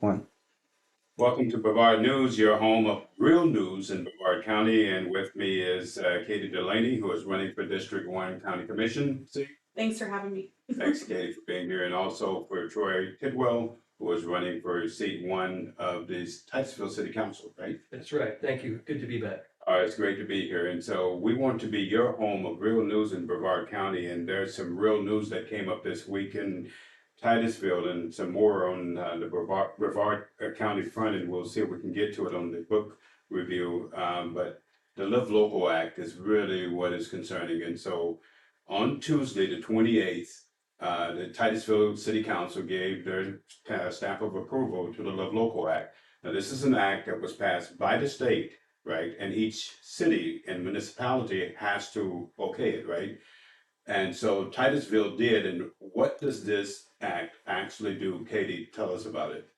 One. Welcome to Brevard News, your home of real news in Brevard County. And with me is Katie Delaney, who is running for District 1 County Commission. See? Thanks for having me. Thanks, Katie, for being here. And also for Troy Tidwell, who is running for seat 1 of the Titusville City Council, right? That's right. Thank you. Good to be back. It's great to be here. And so we want to be your home of real news in Brevard County. And there's some real news that came up this week in Titusville and some more on the Brevard County front. And we'll see if we can get to it on the book review. But the Live Local Act is really what is concerning. And so on Tuesday, the 28th, the Titusville City Council gave their stamp of approval to the Live Local Act. Now, this is an act that was passed by the state, right? And each city and municipality has to okay it, right? And so Titusville did. And what does this act actually do? Katie, tell us about it.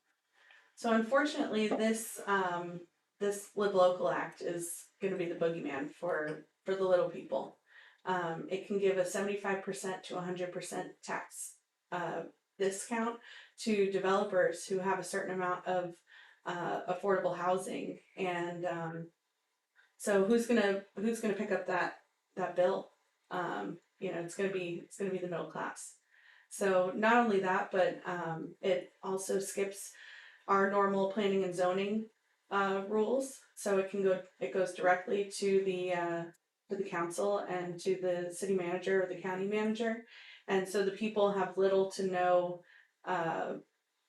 So unfortunately, this Live Local Act is going to be the boogeyman for the little people. It can give a 75% to 100% tax discount to developers who have a certain amount of affordable housing, and so who's gonna pick up that bill? It's gonna be the middle class. So not only that, but it also skips our normal planning and zoning rules. So it goes directly to the council and to the city manager or the county manager, and so the people have little to no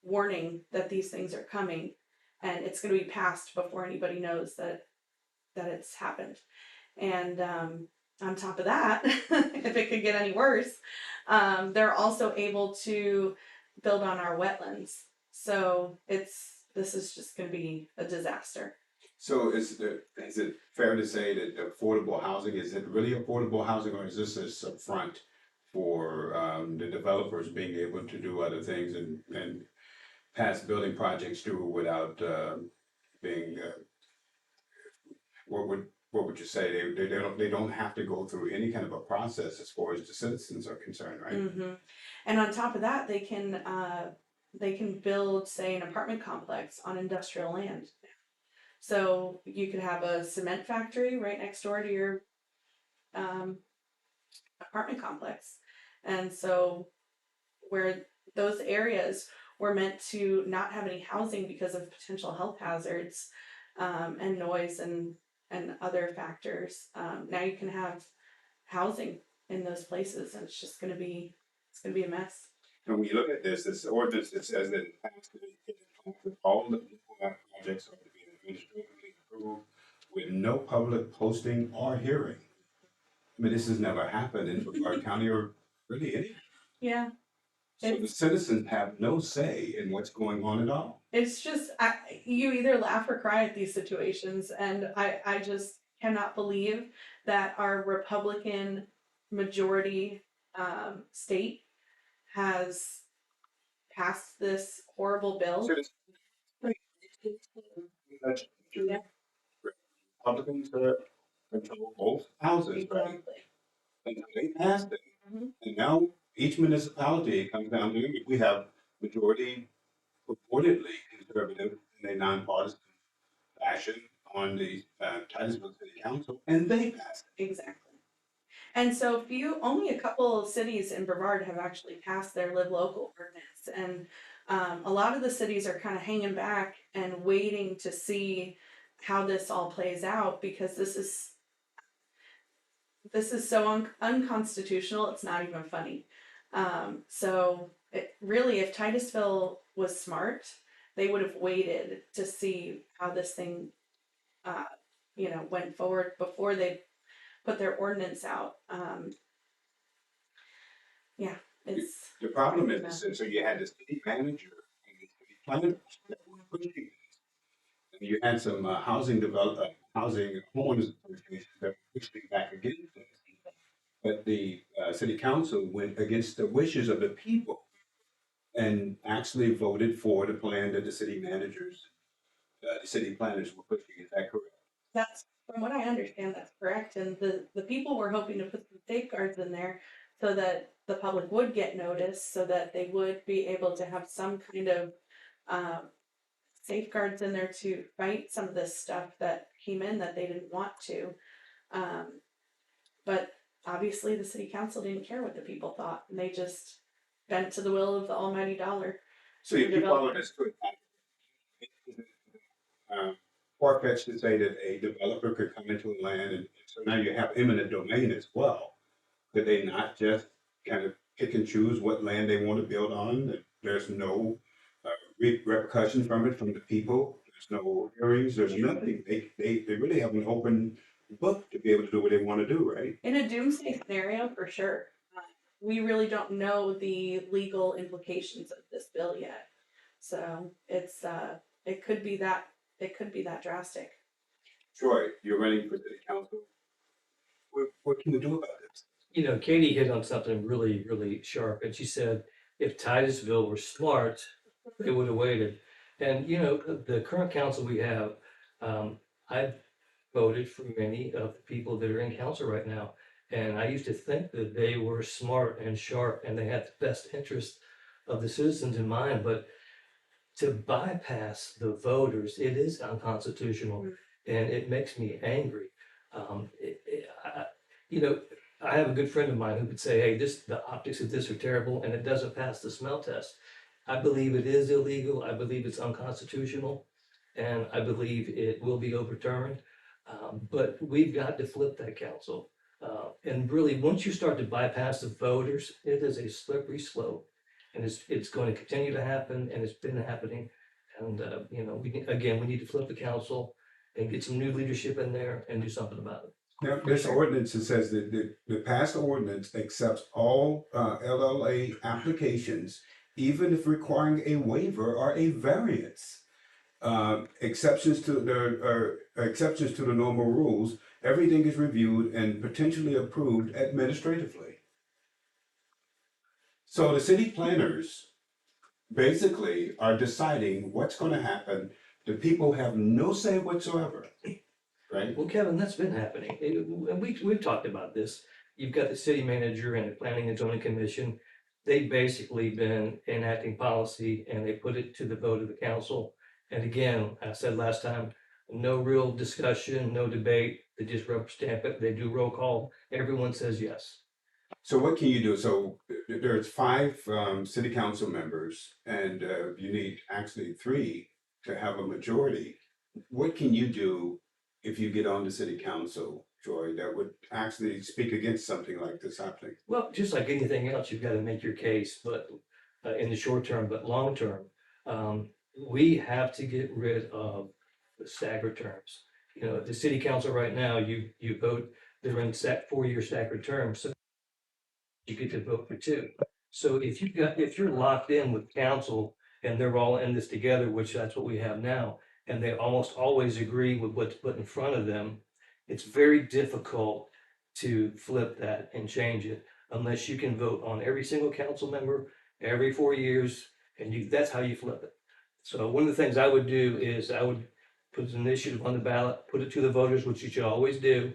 warning that these things are coming, and it's going to be passed before anybody knows that it's happened. And on top of that, if it could get any worse, they're also able to build on our wetlands. So this is just going to be a disaster. So is it fair to say that affordable housing, is it really affordable housing, or is this a front for the developers being able to do other things and pass building projects through without being what would you say? They don't have to go through any kind of a process as far as the citizens are concerned, right? Mm-hmm. And on top of that, they can build, say, an apartment complex on industrial land. So you could have a cement factory right next door to your apartment complex. And so where those areas were meant to not have any housing because of potential health hazards and noise and other factors, now you can have housing in those places, and it's gonna be a mess. And when you look at this ordinance, it says that it has to be all the projects are to be administratively approved with no public posting or hearing. I mean, this has never happened in Brevard County or really any. Yeah. So the citizens have no say in what's going on at all. It's just, you either laugh or cry at these situations, and I just cannot believe that our Republican majority state has passed this horrible bill. Yeah, Republicans control both houses, right? exactly. And so they passed it. Mhm. And now each municipality comes down to, we have majority purportedly conservative in a nonpartisan fashion on the Titusville City Council, and they passed it. Exactly. And so only a couple of cities in Brevard have actually passed their live local ordinance, and a lot of the cities are kind of hanging back and waiting to see how this all plays out, because this is so unconstitutional. It's not even funny. So it really, if Titusville was smart, they would have waited to see how this thing, went forward before they put their ordinance out. Yeah, it's The problem is, so you had the city manager and the city planners that were pushing this. And you had some housing homeowners associations that were pushing back against this. But the city council went against the wishes of the people and actually voted for the plan that the city managers, the city planners were pushing. Is that correct? That's, from what I understand, that's correct. And the people were hoping to put some safeguards in there so that the public would get notice, so that they would be able to have some kind of safeguards in there to fight some of this stuff that came in that they didn't want to. But obviously the city council didn't care what the people thought, and they just bent to the will of the almighty dollar. So if you follow this, far-fetched to say that a developer could come into a land, and so now you have eminent domain as well. Could they not just kind of pick and choose what land they want to build on? That there's no repercussion from it from the people. There's no hearings. There's nothing. They really have an open book to be able to do what they want to do, right? In a doomsday scenario, for sure. We really don't know the legal implications of this bill yet. So it's it could be that drastic. Troy, you're running for city council. What can we do about this? You know, Katie hit on something really, really sharp, and she said if Titusville were smart, they would have waited. And, you know, the current council we have, I've voted for many of the people that are in council right now. And I used to think that they were smart and sharp and they had the best interest of the citizens in mind, but to bypass the voters, it is unconstitutional and it makes me angry. You know, I have a good friend of mine who could say, hey, the optics of this are terrible and it doesn't pass the smell test. I believe it is illegal. I believe it's unconstitutional and I believe it will be overturned. But we've got to flip that council. And really, once you start to bypass the voters, it is a slippery slope. And it's going to continue to happen, and it's been happening. And, you know, we need to flip the council and get some new leadership in there and do something about it. Now, this ordinance, it says that the past ordinance accepts all LLA applications, even if requiring a waiver or a variance. Exceptions to the normal rules, everything is reviewed and potentially approved administratively. So the city planners basically are deciding what's going to happen. The people have no say whatsoever, right? Well, Kevin, that's been happening. And we've talked about this. You've got the city manager and the planning and zoning commission. They've basically been enacting policy and they put it to the vote of the council. And again, I said last time, no real discussion, no debate. They just rubber stamp it. They do roll call. Everyone says yes. So what can you do? So there's 5 city council members, and you need actually 3 to have a majority. What can you do if you get on the city council, Troy, that would actually speak against something like this happening? Well, just like anything else, you've got to make your case, but in the short term, but long term, we have to get rid of the staggered terms. You know, the city council right now, you vote, they're in 4-year staggered terms, so you get to vote for 2. So if you're locked in with council and they're all in this together, which that's what we have now, and they almost always agree with what's put in front of them, it's very difficult to flip that and change it unless you can vote on every single council member every 4 years, and that's how you flip it. So one of the things I would do is I would put an initiative on the ballot, put it to the voters, which you should always do,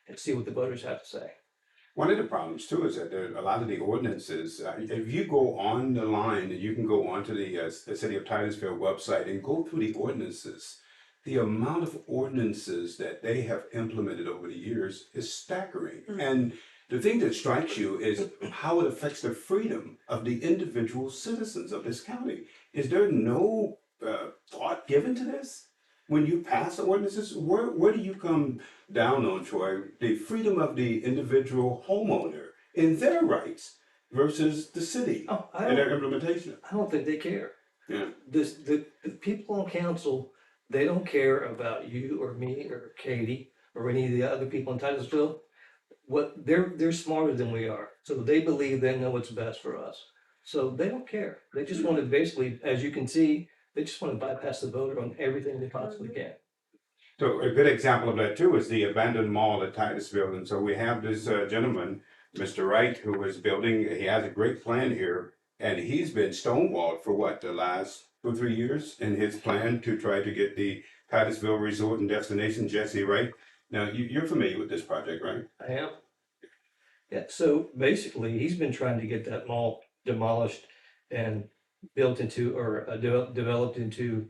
and see what the voters have to say. One of the problems too is that there are a lot of the ordinances, if you go on the line, and you can go onto the City of Titusville website and go through the ordinances, the amount of ordinances that they have implemented over the years is staggering. And the thing that strikes you is how it affects the freedom of the individual citizens of this county. Is there no thought given to this? When you pass ordinances, where do you come down on, Troy? The freedom of the individual homeowner in their rights versus the city and their implementation. I don't think they care. Yeah. The people on council, they don't care about you or me or Katie or any of the other people in Titusville. They're smarter than we are, so they believe they know what's best for us. So they don't care. They just want to basically, as you can see, they just want to bypass the voter on everything they possibly can. So a good example of that too is the abandoned mall at Titusville. And so we have this gentleman, Mr. Wright, who is building, he has a great plan here, and he's been stonewalled for what, the last 2 or 3 years in his plan to try to get the Titusville Resort and Destination, Jesse Wright. Now, you're familiar with this project, right? I am. Yeah, so basically, he's been trying to get that mall demolished and built into, or developed into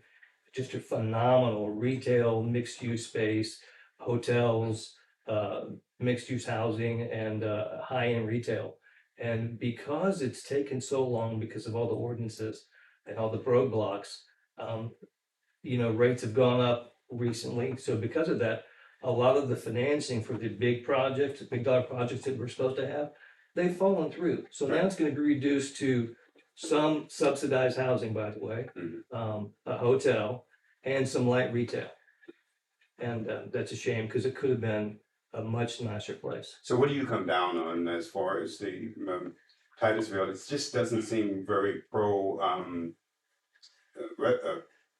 just a phenomenal retail mixed-use space, hotels, mixed-use housing and high-end retail. And because it's taken so long because of all the ordinances and all the roadblocks, rates have gone up recently. So because of that, a lot of the financing for the big projects, big dog projects that we're supposed to have, they've fallen through. So now it's gonna be reduced to some subsidized housing, by the way, a hotel and some light retail. And that's a shame because it could have been a much nicer place. So what do you come down on as far as the Titusville? It just doesn't seem very pro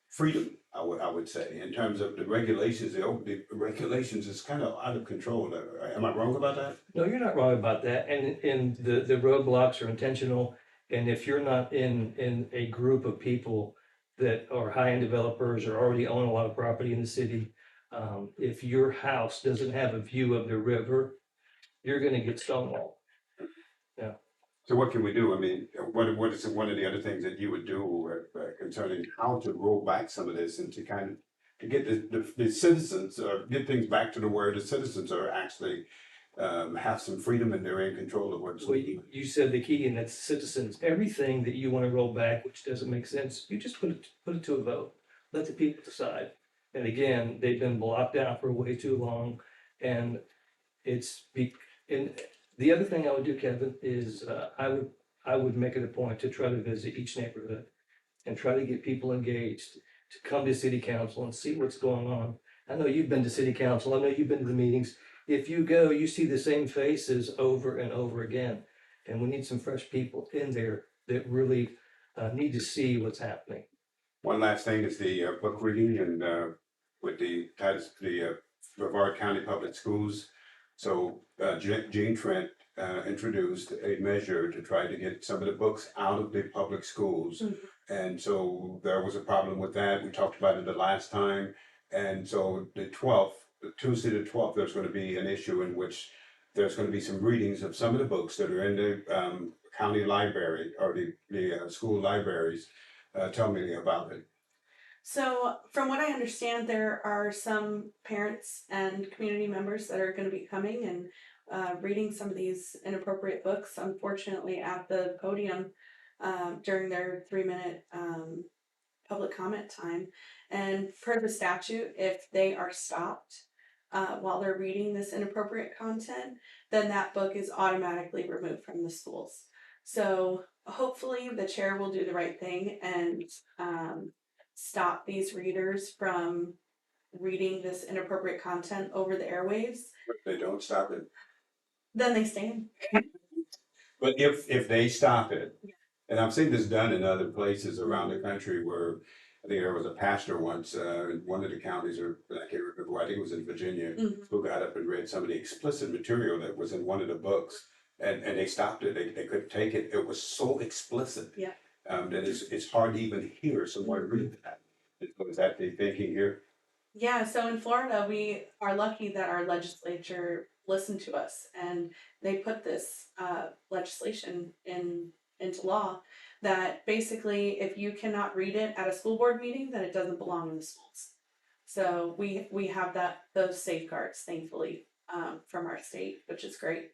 freedom, I would say, in terms of the regulations. The regulations is kind of out of control. Am I wrong about that? No, you're not wrong about that. And the roadblocks are intentional. And if you're not in a group of people that are high-end developers or already own a lot of property in the city, if your house doesn't have a view of the river, you're gonna get stonewalled. So what can we do? I mean, what is one of the other things that you would do concerning how to roll back some of this and to kind of to get the citizens or get things back to the where the citizens are actually have some freedom and they're in control of what's. Well, you said the key, and that's citizens. Everything that you wanna roll back, which doesn't make sense, you just put it to a vote. Let the people decide. And again, they've been blocked out for way too long, and and the other thing I would do, Kevin, is I would make it a point to try to visit each neighborhood and try to get people engaged to come to city council and see what's going on. I know you've been to city council. I know you've been to the meetings. If you go, you see the same faces over and over again. And we need some fresh people in there that really need to see what's happening. One last thing is the book reading and with the Brevard County Public Schools. So Gene Trent introduced a measure to try to get some of the books out of the public schools. And so there was a problem with that. We talked about it the last time. And so Tuesday the 12th, there's going to be an issue in which there's going to be some readings of some of the books that are in the county library or the school libraries. Tell me about it. So, from what I understand, there are some parents and community members that are going to be coming and reading some of these inappropriate books, unfortunately, at the podium during their 3-minute public comment time. And per the statute, if they are stopped while they're reading this inappropriate content, then that book is automatically removed from the schools. So, hopefully, the chair will do the right thing and stop these readers from reading this inappropriate content over the airwaves. If they don't stop it. Then they stand. But if they stop it, and I've seen this done in other places around the country where I think there was a pastor once in one of the counties, or I can't remember where, I think it was in Virginia, who got up and read some of the explicit material that was in one of the books, and they stopped it. They couldn't take it. It was so explicit. Yeah. That it's hard to even hear someone read that. Is that the thinking here? Yeah, so in Florida, we are lucky that our legislature listened to us and they put this legislation into law that basically if you cannot read it at a school board meeting, then it doesn't belong in the schools. So we have those safeguards, thankfully, from our state, which is great.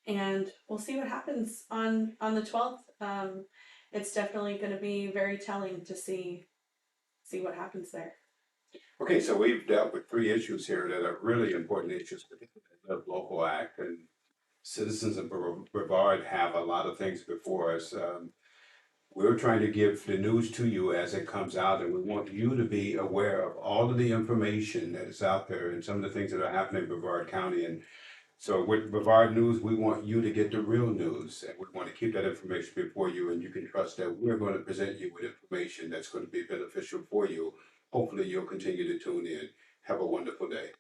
And we'll see what happens on the 12th. It's definitely going to be very telling to see what happens there. Okay, so we've dealt with 3 issues here that are really important issues, particularly the local act, and citizens of Brevard have a lot of things before us. We're trying to give the news to you as it comes out, and we want you to be aware of all of the information that is out there and some of the things that are happening in Brevard County. And so with Brevard News, we want you to get the real news, and we want to keep that information before you, and you can trust that we're going to present you with information that's going to be beneficial for you. Hopefully you'll continue to tune in. Have a wonderful day.